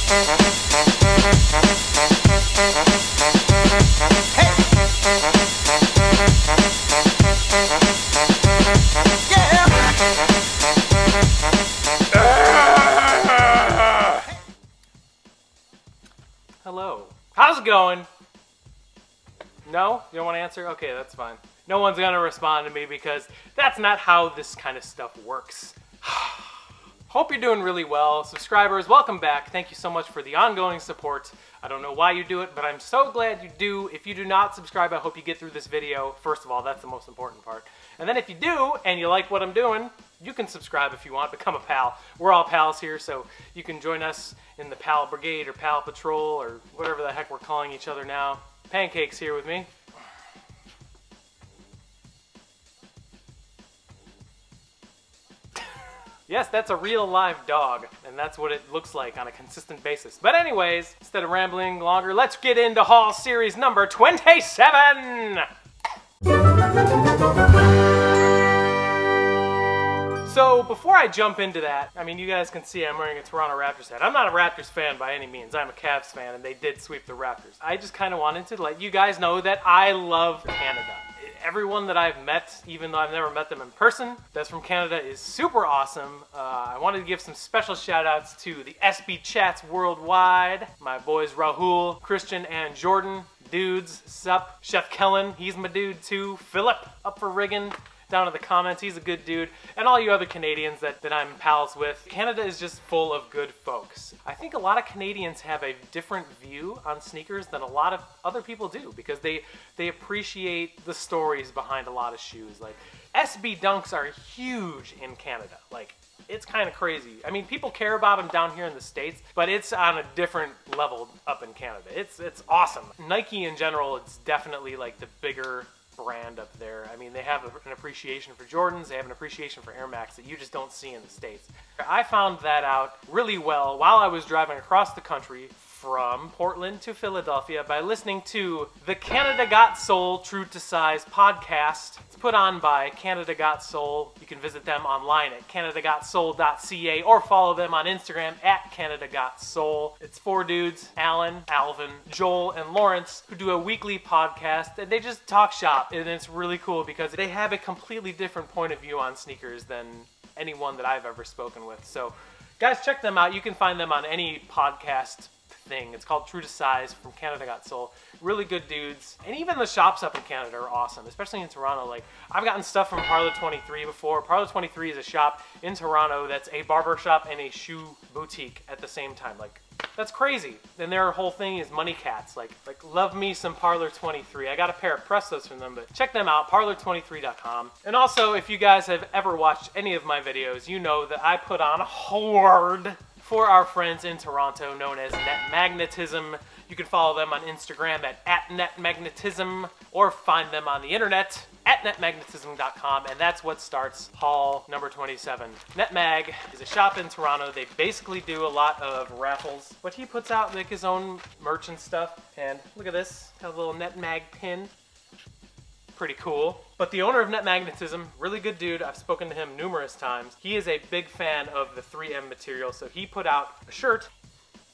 Hello. How's it going? No? You don't want to answer? Okay, that's fine. No one's going to respond to me because that's not how this kind of stuff works. Hope you're doing really well. Subscribers, welcome back. Thank you so much for the ongoing support. I don't know why you do it, but I'm so glad you do. If you do not subscribe, I hope you get through this video. First of all, that's the most important part. And then if you do, and you like what I'm doing, you can subscribe if you want, become a pal. We're all pals here, so you can join us in the Pal Brigade or Pal Patrol or whatever the heck we're calling each other now. Pancake's here with me. Yes, that's a real live dog, and that's what it looks like on a consistent basis. But anyways, instead of rambling longer, let's get into haul series number 27! So before I jump into that, I mean, you guys can see I'm wearing a Toronto Raptors hat. I'm not a Raptors fan by any means. I'm a Cavs fan, and they did sweep the Raptors. I just kind of wanted to let you guys know that I love Canada. Everyone that I've met, even though I've never met them in person, that's from Canada is super awesome. I wanted to give some special shout outs to the SB Chats worldwide. My boys Rahul, Christian, and Jordan. Dudes, sup. Chef Kellen, he's my dude too. Philip, up for rigging. Down in the comments, he's a good dude. And all you other Canadians that I'm pals with. Canada is just full of good folks. I think a lot of Canadians have a different view on sneakers than a lot of other people do because they appreciate the stories behind a lot of shoes. Like, SB Dunks are huge in Canada. Like, it's kind of crazy. I mean, people care about them down here in the States, but it's on a different level up in Canada. It's awesome. Nike in general, it's definitely like the bigger brand up there. I mean, they have an appreciation for Jordans, they have an appreciation for Air Max that you just don't see in the States. I found that out really well while I was driving across the country from Portland to Philadelphia by listening to the Canada Got Soul True to Size podcast. It's put on by Canada Got Soul. You can visit them online at canadagotsoul.ca or follow them on Instagram at Canada Got Soul. It's four dudes, Alan, Alvin, Joel, and Lawrence, who do a weekly podcast, and they just talk shop, and it's really cool because they have a completely different point of view on sneakers than anyone that I've ever spoken with. So guys, check them out. You can find them on any podcast thing. It's called True to Size from Canada Got Soul. Really good dudes. And even the shops up in Canada are awesome, especially in Toronto. Like, I've gotten stuff from Parlor 23 before. Parlor 23 is a shop in Toronto that's a barber shop and a shoe boutique at the same time. Like, that's crazy. And their whole thing is money cats. Like love me some Parlor 23. I got a pair of Prestos from them, but check them out, parlor23.com. And also, if you guys have ever watched any of my videos, you know that I put on hard for our friends in Toronto known as Net Magnetism. You can follow them on Instagram at @netmagnetism or find them on the internet at netmagnetism.com, and that's what starts haul number 27. NetMag is a shop in Toronto. They basically do a lot of raffles, but he puts out like his own merch and stuff. And look at this, got a little NetMag pin. Pretty cool. But the owner of Net Magnetism, really good dude. I've spoken to him numerous times. He is a big fan of the 3M material, so he put out a shirt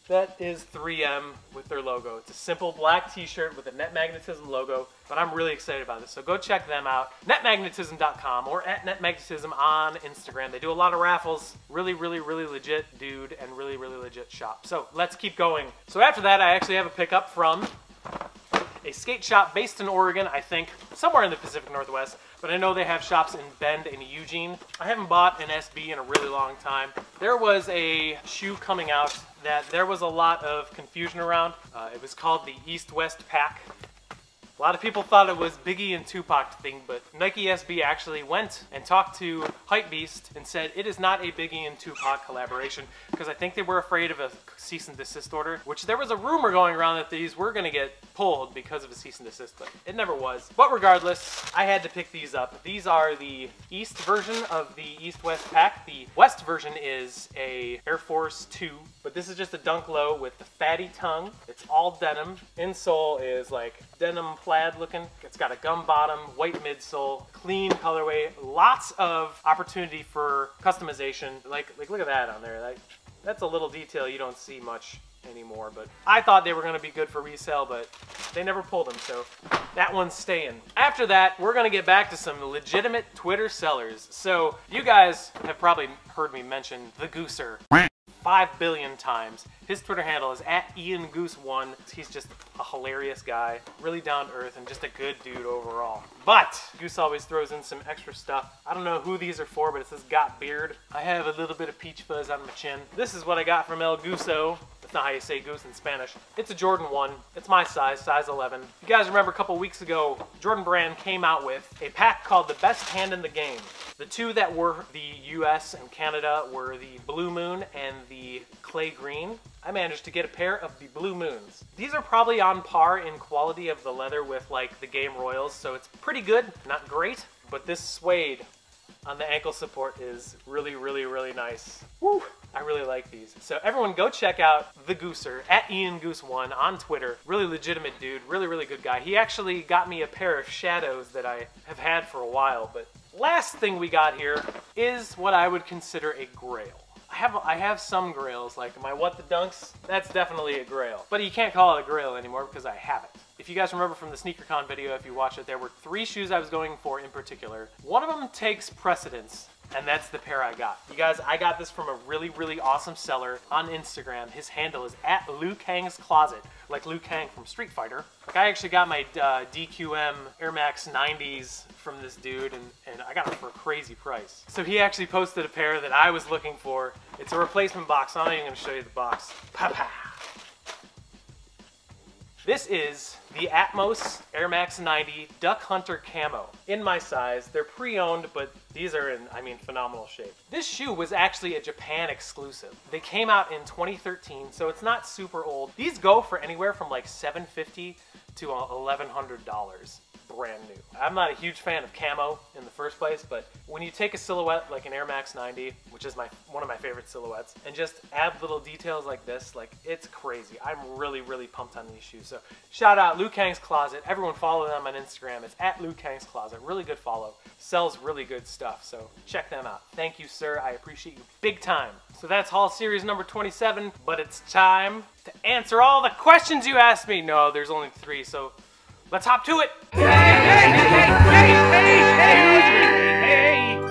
that is 3M with their logo. It's a simple black t-shirt with a Net Magnetism logo, but I'm really excited about this. So go check them out, netmagnetism.com or at netmagnetism on Instagram. They do a lot of raffles. Really, really, really legit dude and really, really legit shop. So let's keep going. So after that, I actually have a pickup from a skate shop based in Oregon, I think, somewhere in the Pacific Northwest, but I know they have shops in Bend and Eugene. I haven't bought an SB in a really long time. There was a shoe coming out that there was a lot of confusion around. It was called the East-West Pack. A lot of people thought it was Biggie and Tupac thing, but Nike SB actually went and talked to Hypebeast and said it is not a Biggie and Tupac collaboration because I think they were afraid of a cease and desist order, which there was a rumor going around that these were going to get pulled because of a cease and desist, but it never was. But regardless, I had to pick these up. These are the East version of the East-West Pack. The West version is a Air Force 2, but this is just a dunk low with the fatty tongue. It's all denim. Insole is like denim plaid looking. It's got a gum bottom, white midsole, clean colorway, lots of opportunity for customization. Like look at that on there. Like, that's a little detail you don't see much anymore, but I thought they were going to be good for resale, but they never pulled them, so that one's staying. After that, we're going to get back to some legitimate Twitter sellers. So you guys have probably heard me mention the Gooser 5 billion times. His Twitter handle is @IanGoose1. He's just a hilarious guy, really down to earth, and just a good dude overall. But Goose always throws in some extra stuff. I don't know who these are for, but it says got beard. I have a little bit of peach fuzz on my chin. This is what I got from El Guso. That's not how you say goose in Spanish. It's a Jordan 1. It's my size 11. You guys remember a couple weeks ago, Jordan Brand came out with a pack called the Best Hand in the Game. The two that were the US and Canada were the Blue Moon and the Clay Green. I managed to get a pair of the Blue Moons. These are probably on par in quality of the leather with like the Game Royals, so it's pretty good, not great, but this suede on the ankle support is really, really, really nice. Woo! I really like these. So everyone go check out the Gooser @IanGoose1 on Twitter. Really legitimate dude, really, really good guy. He actually got me a pair of Shadows that I have had for a while, but last thing we got here is what I would consider a Grail. I have some Grails, like my What the Dunks, that's definitely a Grail. But you can't call it a Grail anymore because I have it. If you guys remember from the SneakerCon video, if you watched it, there were 3 shoes I was going for in particular. One of them takes precedence, and that's the pair I got. You guys, I got this from a really, really awesome seller on Instagram. His handle is @LukeHangsCloset, like Liu Kang from Street Fighter. Like I actually got my DQM Air Max 90s from this dude, and I got them for a crazy price. So he actually posted a pair that I was looking for. It's a replacement box. I'm not even gonna show you the box. Pa-pa. This is the Atmos Air Max 90 Duck Hunter Camo. In my size, they're pre-owned, but these are in, I mean, phenomenal shape. This shoe was actually a Japan exclusive. They came out in 2013, so it's not super old. These go for anywhere from like $750 to $1,100. Brand new. I'm not a huge fan of camo in the first place, but when you take a silhouette like an Air Max 90, which is one of my favorite silhouettes, and just add little details like this, like it's crazy. I'm really, really pumped on these shoes. So shout out Liu Kang's Closet. Everyone follow them on Instagram. It's @Liu Kang's Closet. Really good follow. Sells really good stuff, so check them out. Thank you, sir. I appreciate you big time. So that's haul series number 27, but it's time to answer all the questions you asked me. No, there's only 3, so let's hop to it.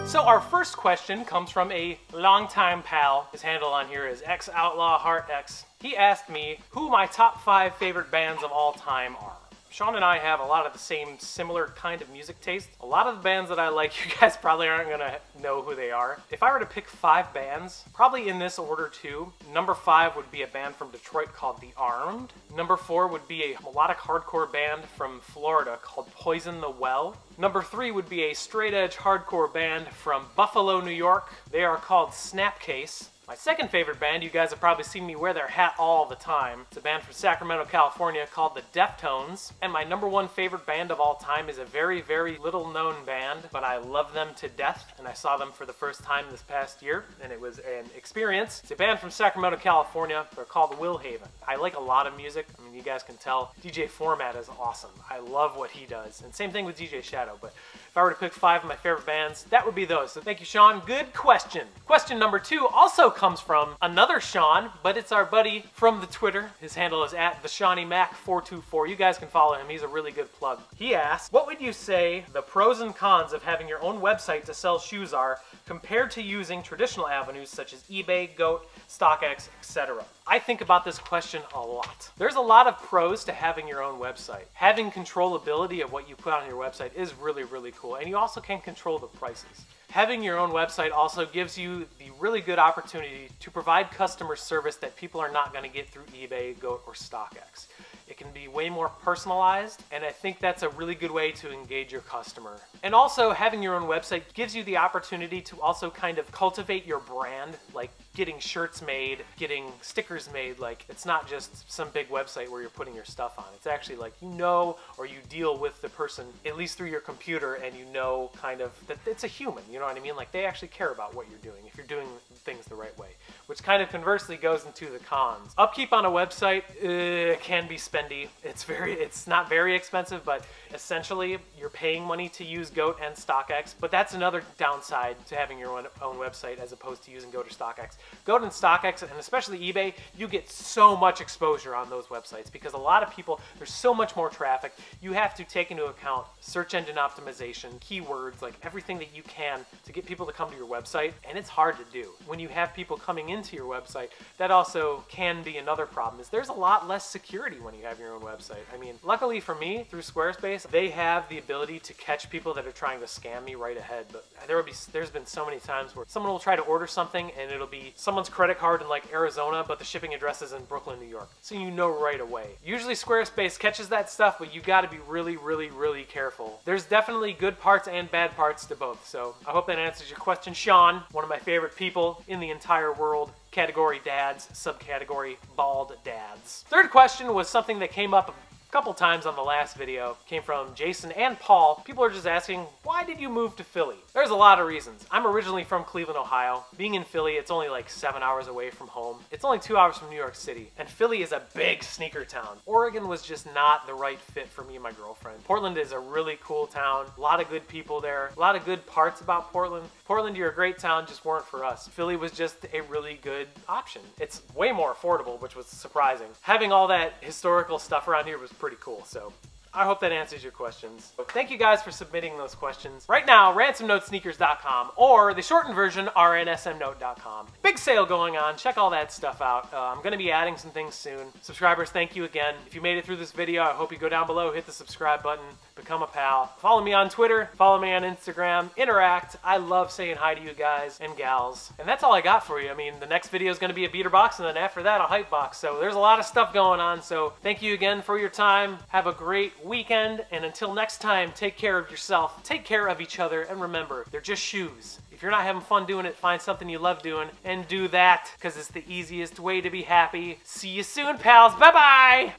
So our first question comes from a longtime pal. His handle on here is XOutlawHeartX. He asked me who my top 5 favorite bands of all time are. Sean and I have a lot of the same similar kind of music taste. A lot of the bands that I like, you guys probably aren't gonna know who they are. If I were to pick 5 bands, probably in this order too, number 5 would be a band from Detroit called The Armed. Number 4 would be a melodic hardcore band from Florida called Poison the Well. Number 3 would be a straight edge hardcore band from Buffalo, New York. They are called Snapcase. My second favorite band, you guys have probably seen me wear their hat all the time. It's a band from Sacramento, California called the Deftones. And my number 1 favorite band of all time is a very, very little known band, but I love them to death. And I saw them for the first time this past year, and it was an experience. It's a band from Sacramento, California. They're called Will Haven. I like a lot of music. I mean, you guys can tell DJ Format is awesome. I love what he does. And same thing with DJ Shadow. But if I were to pick 5 of my favorite bands, that would be those. So thank you, Sean. Good question. Question number 2 also comes from another Sean, but it's our buddy from the Twitter. His handle is @TheShawneyMac424. You guys can follow him. He's a really good plug. He asked, what would you say the pros and cons of having your own website to sell shoes are compared to using traditional avenues such as eBay, GOAT, StockX, etc.? I think about this question a lot. There's a lot of pros to having your own website. Having controllability of what you put on your website is really, really cool, and you also can control the prices. Having your own website also gives you the really good opportunity to provide customer service that people are not going to get through eBay, GOAT, or StockX. It can be way more personalized, and I think that's a really good way to engage your customer. And also, having your own website gives you the opportunity to also kind of cultivate your brand, like getting shirts made, getting stickers made. Like, it's not just some big website where you're putting your stuff on. It's actually like you know, or you deal with the person, at least through your computer, and you know kind of that it's a human, you know what I mean? Like, they actually care about what you're doing if you're doing things the right way. which kind of conversely goes into the cons. Upkeep on a website can be spendy. It's not very expensive, but essentially you're paying money to use Goat and StockX, but that's another downside to having your own website as opposed to using Goat or StockX. Goat and StockX, and especially eBay, you get so much exposure on those websites because a lot of people, there's so much more traffic. You have to take into account search engine optimization, keywords, like everything that you can to get people to come to your website, and it's hard to do. When you have people coming into your website, that also can be another problem, is there's a lot less security when you have your own website. I mean, luckily for me, through Squarespace, they have the ability to catch people that are trying to scam me right ahead, but there's been so many times where someone will try to order something and it'll be someone's credit card in like Arizona, but the shipping address is in Brooklyn, New York. So you know right away. Usually Squarespace catches that stuff, but you gotta be really, really, really careful. There's definitely good parts and bad parts to both, so I hope that answers your question, Sean, one of my favorite people in the entire world. Category dads, subcategory bald dads. Third question was something that came up a couple times on the last video. Came from Jason and Paul. People are just asking, why did you move to Philly? There's a lot of reasons. I'm originally from Cleveland, Ohio. Being in Philly, it's only like 7 hours away from home. It's only 2 hours from New York City. And Philly is a big sneaker town. Oregon was just not the right fit for me and my girlfriend. Portland is a really cool town. A lot of good people there. A lot of good parts about Portland. Portland, you're a great town, just weren't for us. Philly was just a really good option. It's way more affordable, which was surprising. Having all that historical stuff around here was pretty cool, so I hope that answers your questions. So thank you guys for submitting those questions. Right now, ransomnotesneakers.com or the shortened version, rnsmnote.com. Big sale going on. Check all that stuff out. I'm going to be adding some things soon. Subscribers, thank you again. If you made it through this video, I hope you go down below, hit the subscribe button, become a pal. Follow me on Twitter, follow me on Instagram, interact. I love saying hi to you guys and gals. And that's all I got for you. I mean, the next video is going to be a beater box, and then after that, a hype box. So there's a lot of stuff going on. So thank you again for your time. Have a great weekend, and until next time, take care of yourself, take care of each other, and remember, they're just shoes. If you're not having fun doing it, find something you love doing and do that, because it's the easiest way to be happy. See you soon, pals. Bye-bye!